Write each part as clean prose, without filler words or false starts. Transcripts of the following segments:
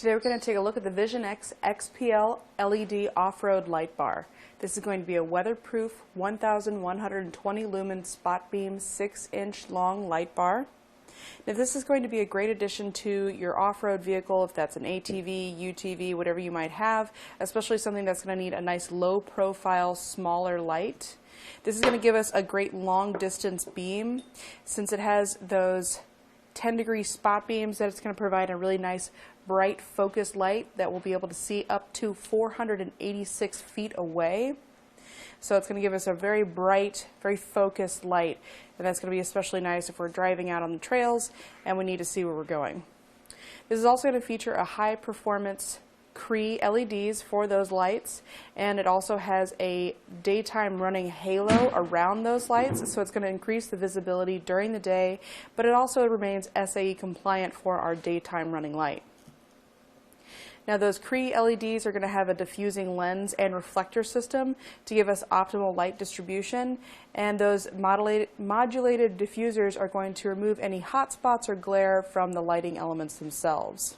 Today we're going to take a look at the Vision X XPL LED off-road light bar. This is going to be a weatherproof 1120 lumen spot beam 6-inch long light bar. Now this is going to be a great addition to your off-road vehicle, if that's an ATV, UTV, whatever you might have, especially something that's going to need a nice low profile, smaller light. This is going to give us a great long distance beam since it has those 10-degree spot beams that it's going to provide a really nice bright focused light that we'll be able to see up to 486 feet away. So it's going to give us a very bright, very focused light, and that's going to be especially nice if we're driving out on the trails and we need to see where we're going. This is also going to feature a high performance Cree LEDs for those lights, and it also has a daytime running halo around those lights, so it's going to increase the visibility during the day, but it also remains SAE compliant for our daytime running light. Now those Cree LEDs are going to have a diffusing lens and reflector system to give us optimal light distribution, and those modulated diffusers are going to remove any hot spots or glare from the lighting elements themselves.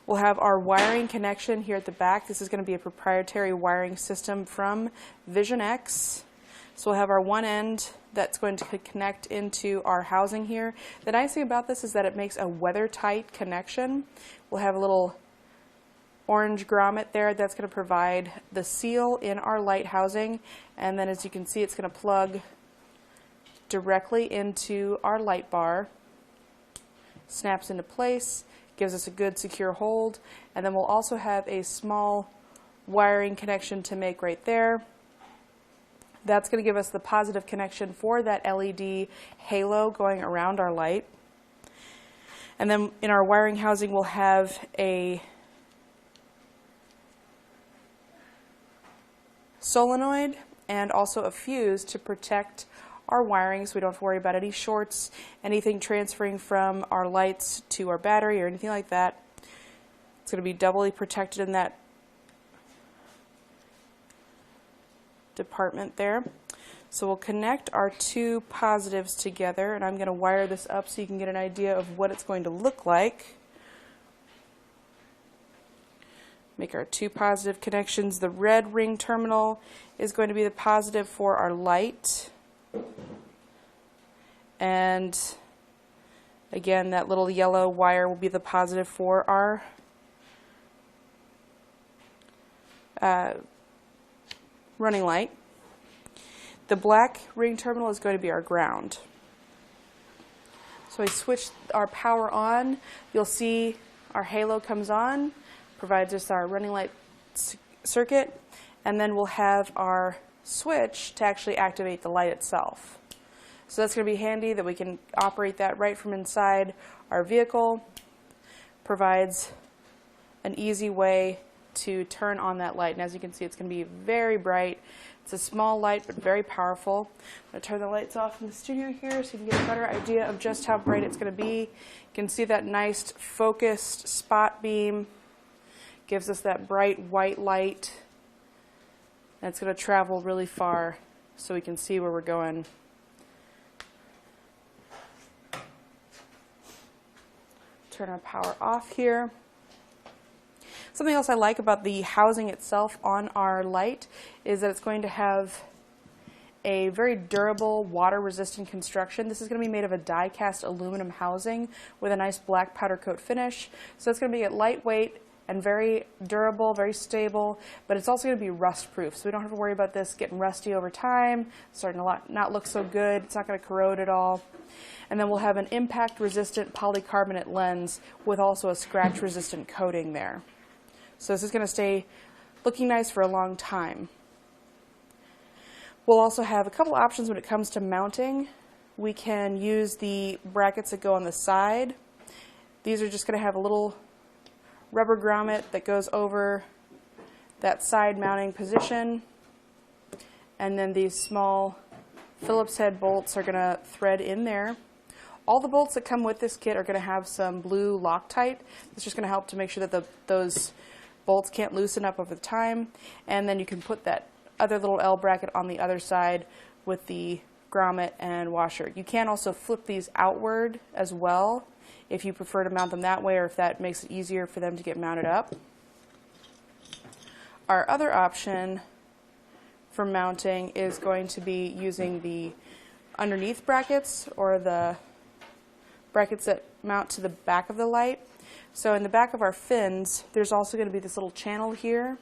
We'll have our wiring connection here at the back. This is going to be a proprietary wiring system from Vision X. So we'll have our one end that's going to connect into our housing here. The nice thing about this is that it makes a weather-tight connection. We'll have a little orange grommet there that's going to provide the seal in our light housing, and then as you can see, it's going to plug directly into our light bar. Snaps into place, gives us a good secure hold, and then we'll also have a small wiring connection to make right there. That's going to give us the positive connection for that LED halo going around our light. And then in our wiring housing we'll have a solenoid and also a fuse to protect our wiring so we don't have to worry about any shorts, anything transferring from our lights to our battery or anything like that. It's going to be doubly protected in that department there. So we'll connect our two positives together, and I'm going to wire this up so you can get an idea of what it's going to look like. Make our two positive connections. The red ring terminal is going to be the positive for our light. And again, that little yellow wire will be the positive for our running light. The black ring terminal is going to be our ground. So we switch our power on. You'll see our halo comes on, provides us our running light circuit, and then we'll have our switch to actually activate the light itself. So that's going to be handy that we can operate that right from inside our vehicle. Provides an easy way to turn on that light, and as you can see, it's going to be very bright. It's a small light but very powerful. I'm going to turn the lights off in the studio here so you can get a better idea of just how bright it's going to be. You can see that nice focused spot beam gives us that bright white light, and it's going to travel really far so we can see where we're going. Turn our power off here. Something else I like about the housing itself on our light is that it's going to have a very durable, water-resistant construction. This is going to be made of a die-cast aluminum housing with a nice black powder coat finish. So it's going to be lightweight and very durable, very stable, but it's also going to be rust-proof. So we don't have to worry about this getting rusty over time, starting to not look so good. It's not going to corrode at all. And then we'll have an impact-resistant polycarbonate lens with also a scratch-resistant coating there. So this is going to stay looking nice for a long time. We'll also have a couple options when it comes to mounting. We can use the brackets that go on the side. These are just going to have a little rubber grommet that goes over that side mounting position. And then these small Phillips head bolts are going to thread in there. All the bolts that come with this kit are going to have some blue Loctite. It's just going to help to make sure that those bolts can't loosen up over time, and then you can put that other little L bracket on the other side with the grommet and washer. You can also flip these outward as well if you prefer to mount them that way or if that makes it easier for them to get mounted up. Our other option for mounting is going to be using the underneath brackets or the brackets that mount to the back of the light. So in the back of our fins, there's also going to be this little channel here.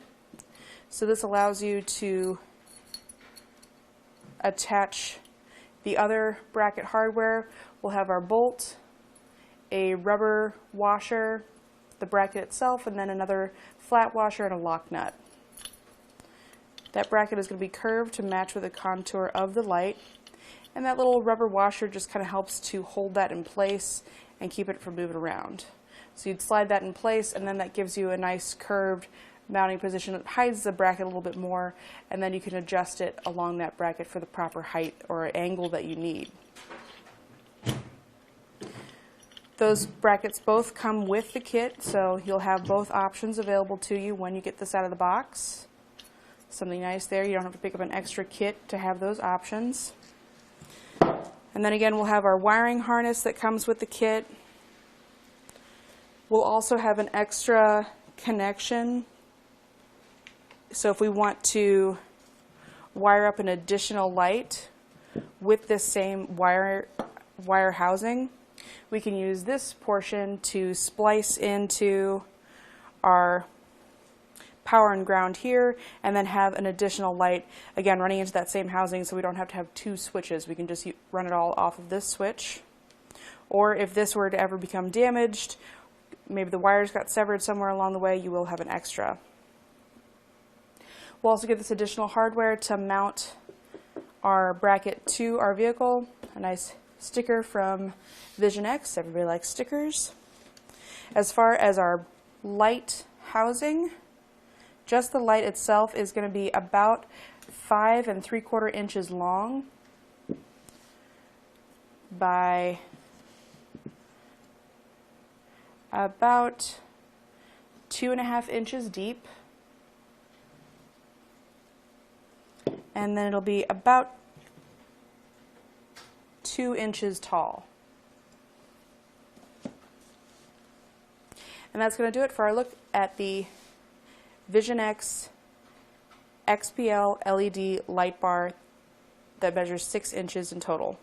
So this allows you to attach the other bracket hardware. We'll have our bolt, a rubber washer, the bracket itself, and then another flat washer and a lock nut. That bracket is going to be curved to match with the contour of the light, and that little rubber washer just kind of helps to hold that in place and keep it from moving around. So you'd slide that in place, and then that gives you a nice curved mounting position. It hides the bracket a little bit more, and then you can adjust it along that bracket for the proper height or angle that you need. Those brackets both come with the kit, so you'll have both options available to you when you get this out of the box. Something nice there. You don't have to pick up an extra kit to have those options. And then again, we'll have our wiring harness that comes with the kit. We'll also have an extra connection. So if we want to wire up an additional light with this same wire housing, we can use this portion to splice into our power and ground here, and then have an additional light, again running into that same housing, so we don't have to have two switches. We can just run it all off of this switch. Or if this were to ever become damaged, maybe the wires got severed somewhere along the way, you will have an extra. We'll also get this additional hardware to mount our bracket to our vehicle. A nice sticker from Vision X. Everybody likes stickers. As far as our light housing, just the light itself is going to be about 5 3/4 inches long by about 2.5 inches deep, and then it'll be about 2 inches tall. And that's going to do it for our look at the Vision X XPL LED light bar that measures 6 inches in total.